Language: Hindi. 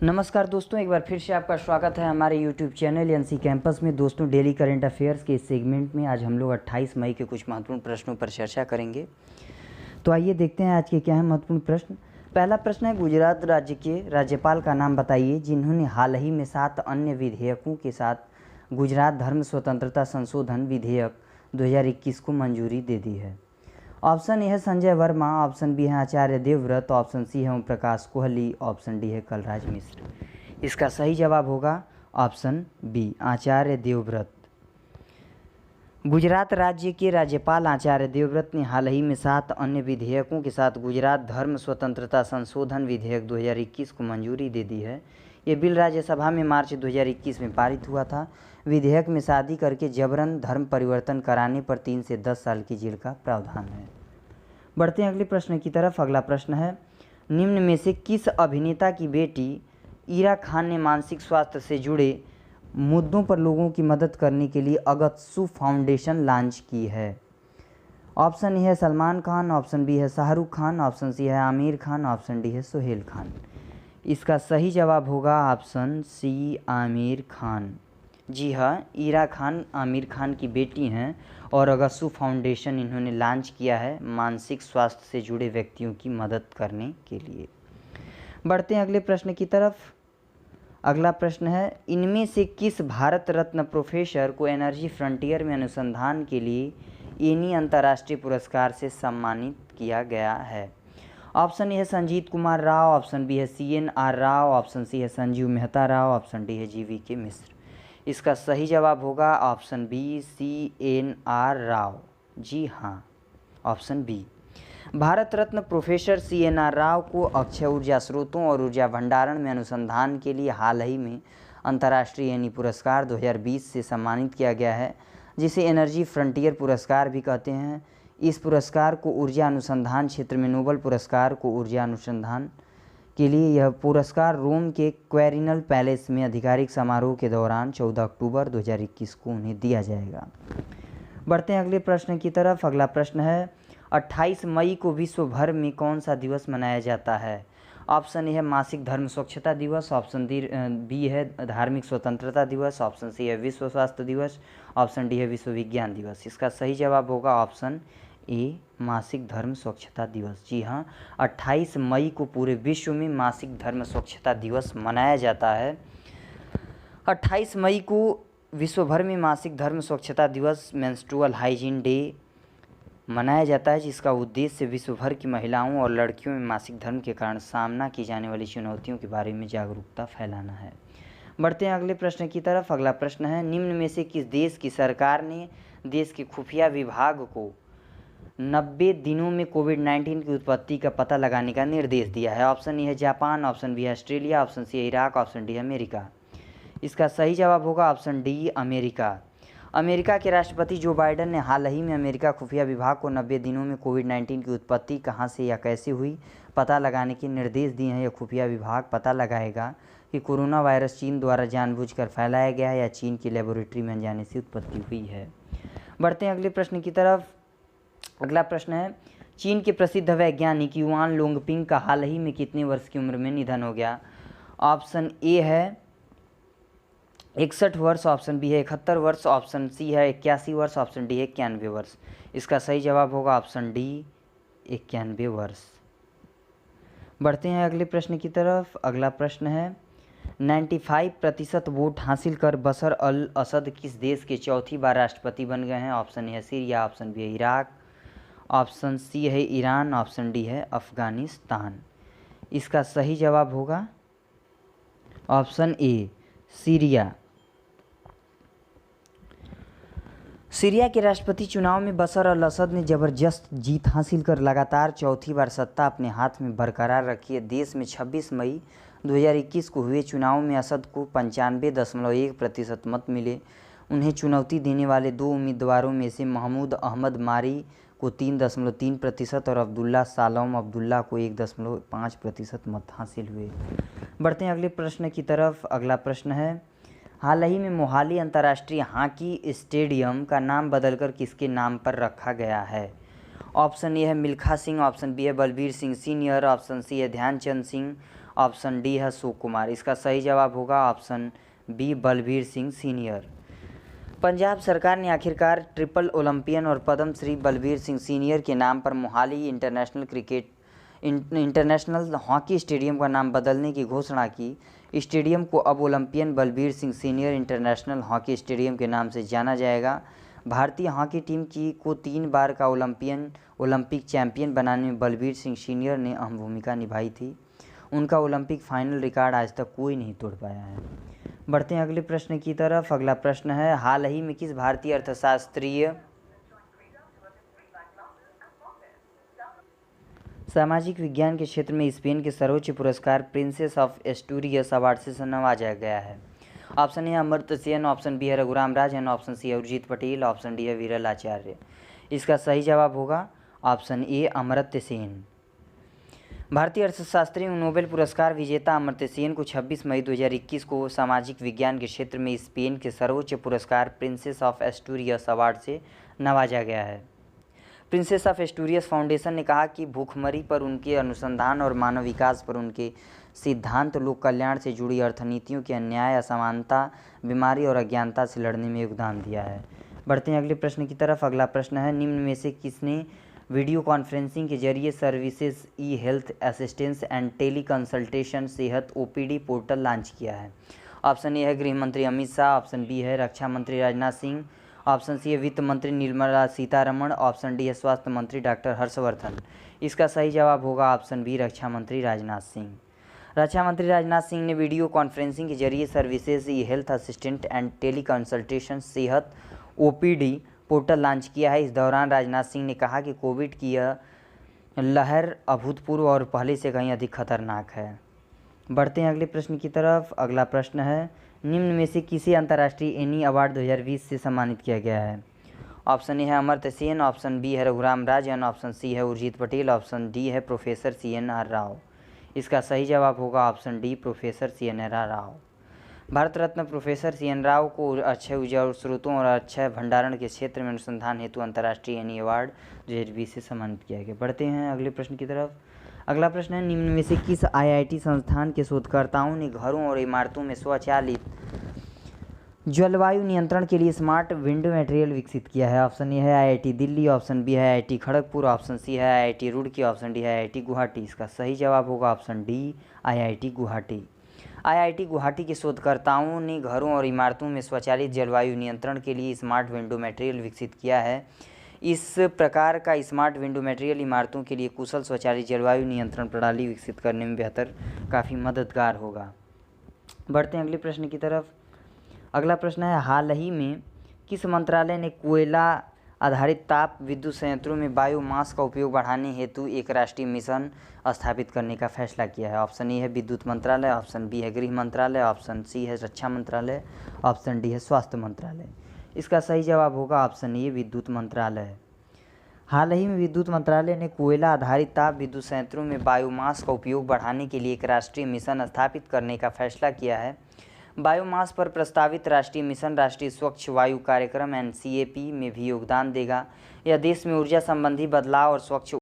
नमस्कार दोस्तों, एक बार फिर से आपका स्वागत है हमारे YouTube चैनल एनसी कैंपस में। दोस्तों, डेली करंट अफेयर्स के इस सेगमेंट में आज हम लोग 28 मई के कुछ महत्वपूर्ण प्रश्नों पर चर्चा करेंगे। तो आइए देखते हैं आज के क्या है महत्वपूर्ण प्रश्न। पहला प्रश्न है, गुजरात राज्य के राज्यपाल का नाम बताइए जिन्होंने हाल ही में 7 अन्य विधेयकों के साथ गुजरात धर्म स्वतंत्रता संशोधन विधेयक 2021 को मंजूरी दे दी है। ऑप्शन ए है संजय वर्मा, ऑप्शन बी है आचार्य देवव्रत, ऑप्शन सी है ओम प्रकाश कोहली, ऑप्शन डी है कलराज मिश्र। इसका सही जवाब होगा ऑप्शन बी, आचार्य देवव्रत। गुजरात राज्य के राज्यपाल आचार्य देवव्रत ने हाल ही में 7 अन्य विधेयकों के साथ गुजरात धर्म स्वतंत्रता संशोधन विधेयक 2021 को मंजूरी दे दी है। ये बिल राज्यसभा में मार्च 2021 में पारित हुआ था। विधेयक में शादी करके जबरन धर्म परिवर्तन कराने पर 3 से 10 साल की जेल का प्रावधान है। बढ़ते हैं अगले प्रश्न की तरफ। अगला प्रश्न है, निम्न में से किस अभिनेता की बेटी ईरा खान ने मानसिक स्वास्थ्य से जुड़े मुद्दों पर लोगों की मदद करने के लिए अगत्सु फाउंडेशन लॉन्च की है? ऑप्शन ए है सलमान खान, ऑप्शन बी है शाहरुख खान, ऑप्शन सी है आमिर खान, ऑप्शन डी है सोहेल खान। इसका सही जवाब होगा ऑप्शन सी, आमिर खान। जी हाँ, ईरा खान आमिर खान की बेटी हैं और अगत्सु फाउंडेशन इन्होंने लॉन्च किया है मानसिक स्वास्थ्य से जुड़े व्यक्तियों की मदद करने के लिए। बढ़ते हैं अगले प्रश्न की तरफ। अगला प्रश्न है, इनमें से किस भारत रत्न प्रोफेसर को एनर्जी फ्रंटियर में अनुसंधान के लिए एनी अंतर्राष्ट्रीय पुरस्कार से सम्मानित किया गया है? ऑप्शन ए है संजीत कुमार राव, ऑप्शन बी है CNR राव, ऑप्शन सी है संजीव मेहता राव, ऑप्शन डी है GVK मिश्र। इसका सही जवाब होगा ऑप्शन बी, CNR राव। जी हाँ, option B. Bharat Ratna professor CNR Rao को अक्षय ऊर्जा स्रोतों और ऊर्जा भंडारण में अनुसंधान के लिए हाल ही में अंतर्राष्ट्रीय एनी पुरस्कार 2020 से सम्मानित किया गया है, जिसे एनर्जी फ्रंटियर पुरस्कार भी कहते हैं। इस पुरस्कार को ऊर्जा अनुसंधान क्षेत्र में नोबल पुरस्कार को ऊर्जा अनुसंधान के लिए यह पुरस्कार रोम के क्वेरिनल पैलेस में आधिकारिक समारोह के दौरान 14 अक्टूबर 2021 को उन्हें दिया जाएगा। बढ़ते हैं अगले प्रश्न की तरफ। अगला प्रश्न है, 28 मई को विश्व भर में कौन सा दिवस मनाया जाता है? ऑप्शन ए है मासिक धर्म स्वच्छता दिवस, ऑप्शन बी है धार्मिक स्वतंत्रता दिवस, ऑप्शन सी है विश्व स्वास्थ्य दिवस, ऑप्शन डी है विश्व विज्ञान दिवस। इसका सही जवाब होगा ऑप्शन ए, मासिक धर्म स्वच्छता दिवस। जी हाँ, 28 मई को पूरे विश्व में मासिक धर्म स्वच्छता दिवस मनाया जाता है। 28 मई को विश्व भर में मासिक धर्म स्वच्छता दिवस, मेंस्ट्रुअल हाइजीन डे मनाया जाता है, जिसका उद्देश्य विश्व भर की महिलाओं और लड़कियों में मासिक धर्म के कारण सामना की जाने वाली चुनौतियों के बारे में जागरूकता फैलाना है। बढ़ते हैं अगले प्रश्न की तरफ। अगला प्रश्न है, निम्न में से किस देश की सरकार ने देश के खुफिया विभाग को 90 दिनों में कोविड-19 की उत्पत्ति का पता लगाने का निर्देश दिया है? ऑप्शन ए है जापान, ऑप्शन बी है ऑस्ट्रेलिया, ऑप्शन सी है इराक, ऑप्शन डी है अमेरिका। इसका सही जवाब होगा ऑप्शन डी, अमेरिका। अमेरिका के राष्ट्रपति जो बाइडेन ने हाल ही में अमेरिका खुफिया विभाग को 90 दिनों में कोविड-19 की उत्पत्ति कहां से या कैसे हुई पता लगाने के निर्देश दिए हैं। यह खुफिया विभाग पता लगाएगा कि कोरोना वायरस चीन द्वारा जानबूझकर फैलाया गया है या चीन की लेबोरेटरी में अनजाने से उत्पत्ति हुई है। बढ़ते हैं अगले प्रश्न की तरफ। अगला प्रश्न है, चीन के प्रसिद्ध वैज्ञानिक युआन लोंगपिंग का हाल ही में कितने वर्ष की उम्र में निधन हो गया? ऑप्शन ए है 61 वर्ष, ऑप्शन बी है 71 वर्ष, ऑप्शन सी है 81 वर्ष, ऑप्शन डी है 91 वर्ष। इसका सही जवाब होगा ऑप्शन डी, 91 वर्ष। बढ़ते हैं अगले प्रश्न की तरफ। अगला प्रश्न है, 95% वोट हासिल कर बशर अल असद किस देश के चौथी बार राष्ट्रपति बन गए हैं? ऑप्शन ए है सीरिया, ऑप्शन बी है इराक, ऑप्शन सी है ईरान, ऑप्शन डी है अफगानिस्तान। इसका सही जवाब होगा ऑप्शन ए, सीरिया। सीरिया के राष्ट्रपति चुनाव में बशर अल असद ने जबरदस्त जीत हासिल कर लगातार चौथी बार सत्ता अपने हाथ में बरकरार रखी है। देश में 26 मई 2021 को हुए चुनाव में असद को 95.1% मत मिले। उन्हें चुनौती देने वाले 2 उम्मीदवारों में से महमूद अहमद मारी को 3.3% और अब्दुल्ला सालम अब्दुल्ला को 1.5% मत हासिल हुए। बढ़ते हैं अगले प्रश्न की तरफ। अगला प्रश्न है, हाल ही में मोहाली अंतर्राष्ट्रीय हॉकी स्टेडियम का नाम बदलकर किसके नाम पर रखा गया है? ऑप्शन ए है मिल्खा सिंह, ऑप्शन बी है Balbir Singh senior, option C है ध्यानचंद सिंह, ऑप्शन डी है अशोक कुमार। इसका सही जवाब होगा option B Balbir Singh senior. Punjab सरकार ने आखिरकार ट्रिपल ओलंपियन और पद्म श्री बलबीर सिंह सीनियर के नाम पर मोहाली इंटरनेशनल हॉकी स्टेडियम का नाम बदलने की घोषणा की। स्टेडियम को अब Olympian Balbir Singh senior international hockey stadium के नाम से जाना जाएगा। भारतीय हॉकी टीम को 3 बार का ओलंपिक चैंपियन बनाने में बलबीर सिंह सीनियर ने अहम भूमिका निभाई थी। उनका ओलंपिक फाइनल रिकॉर्ड आज तक कोई नहीं तोड़ पाया है। बढ़ते हैं अगले प्रश्न की तरफ। अगला प्रश्न है, हाल ही में किस भारतीय अर्थशास्त्रीय सामाजिक विज्ञान के क्षेत्र में स्पेन के सर्वोच्च पुरस्कार प्रिंसेस ऑफ एस्टूरियस अवार्ड से नवाजा गया है? Option A Amartya Sen, option B है रघुराम राजन, ऑप्शन सी है उर्जित पटेल, ऑप्शन डी है विरल आचार्य। इसका सही जवाब होगा ऑप्शन ए अमर्त्य सेन। भारतीय अर्थशास्त्री नोबेल पुरस्कार विजेता अमर्त्य सेन को 26 मई 2021 को सामाजिक विज्ञान के क्षेत्र में स्पेन के सर्वोच्च पुरस्कार प्रिंसेस ऑफ एस्टूरियस अवार्ड से नवाजा गया है। प्रिंसेस ऑफ एस्टूरियस फाउंडेशन ने कहा कि भूखमरी पर उनके अनुसंधान और मानव विकास पर उनके सिद्धांत लोक कल्याण से जुड़ी अर्थनीतियों के अन्याय, असमानता, बीमारी और अज्ञानता से लड़ने में योगदान दिया है। बढ़ते हैं अगले प्रश्न की तरफ। अगला प्रश्न है, निम्न में से किसने वीडियो कॉन्फ्रेंसिंग के जरिए services e health assistance and teleconsultation Sehat OPD portal launch किया है? ऑप्शन ए है गृह मंत्री अमित शाह, ऑप्शन बी है रक्षा मंत्री राजनाथ सिंह, ऑप्शन सी है वित्त मंत्री निर्मला सीतारमण, ऑप्शन डी है स्वास्थ्य मंत्री डॉक्टर हर्षवर्धन। इसका सही जवाब होगा ऑप्शन बी रक्षा मंत्री राजनाथ सिंह। रक्षा मंत्री राजनाथ सिंह ने वीडियो कॉन्फ्रेंसिंग के जरिए services e health assistant and teleconsultation Sehat OPD portal launch किया है। इस दौरान राजनाथ सिंह ने कहा कि कोविड की यह लहर अभूतपूर्व और पहले से कहीं अधिक खतरनाक है। बढ़ते हैं अगले प्रश्न की तरफ। अगला प्रश्न है, निम्न में से किसे अंतर्राष्ट्रीय एनी अवार्ड 2020 से सम्मानित किया गया है? ऑप्शन ए है अमर्त्य सेन, ऑप्शन बी है रघुराम राजन, ऑप्शन सी है उर्जित पटेल, ऑप्शन डी है प्रोफेसर CNR राव। इसका सही जवाब होगा option D professor CNR Rao. Bharat Ratna professor CN Rao को अक्षय ऊर्जा स्रोतों और अक्षय भंडारण के क्षेत्र में अनुसंधान हेतु अंतर्राष्ट्रीय एनी अवार्ड 2020 से सम्मानित किया गया। बढ़ते हैं अगले प्रश्न की तरफ। अगला प्रश्न है, निम्न में से किस IIT संस्थान के शोधकर्ताओं ने घरों और इमारतों में स्वचालित जलवायु नियंत्रण के लिए स्मार्ट विंडो मटेरियल विकसित किया है? ऑप्शन ए है IIT दिल्ली, ऑप्शन बी है IIT खड़गपुर, ऑप्शन सी है IIT रुड़की, ऑप्शन डी है IIT गुवाहाटी। इसका सही जवाब होगा option D IIT Guwahati. IIT Guwahati के शोधकर्ताओं ने घरों और इमारतों में स्वचालित जलवायु नियंत्रण के लिए स्मार्ट विंडो मटेरियल विकसित किया है। इस प्रकार का स्मार्ट विंडो मटेरियल इमारतों के लिए कुशल स्वचालित जलवायु नियंत्रण प्रणाली विकसित करने में काफ़ी मददगार होगा। बढ़ते हैं अगले प्रश्न की तरफ। अगला प्रश्न है, हाल ही में किस मंत्रालय ने कोयला आधारित ताप विद्युत संयंत्रों में बायोमास का उपयोग बढ़ाने हेतु एक राष्ट्रीय मिशन स्थापित करने का फैसला किया है? ऑप्शन ए है विद्युत मंत्रालय, ऑप्शन बी है गृह मंत्रालय, ऑप्शन सी है रक्षा मंत्रालय, ऑप्शन डी है स्वास्थ्य मंत्रालय। इसका सही जवाब होगा ऑप्शन ए विद्युत मंत्रालय। हाल ही में विद्युत मंत्रालय ने कोयला आधारित ताप विद्युत संयंत्रों में बायोमास का उपयोग बढ़ाने के लिए एक राष्ट्रीय मिशन स्थापित करने का फैसला किया है। बायोमास पर प्रस्तावित राष्ट्रीय मिशन राष्ट्रीय स्वच्छ वायु कार्यक्रम NCAP में भी योगदान देगा। यह देश में ऊर्जा संबंधी बदलाव और स्वच्छ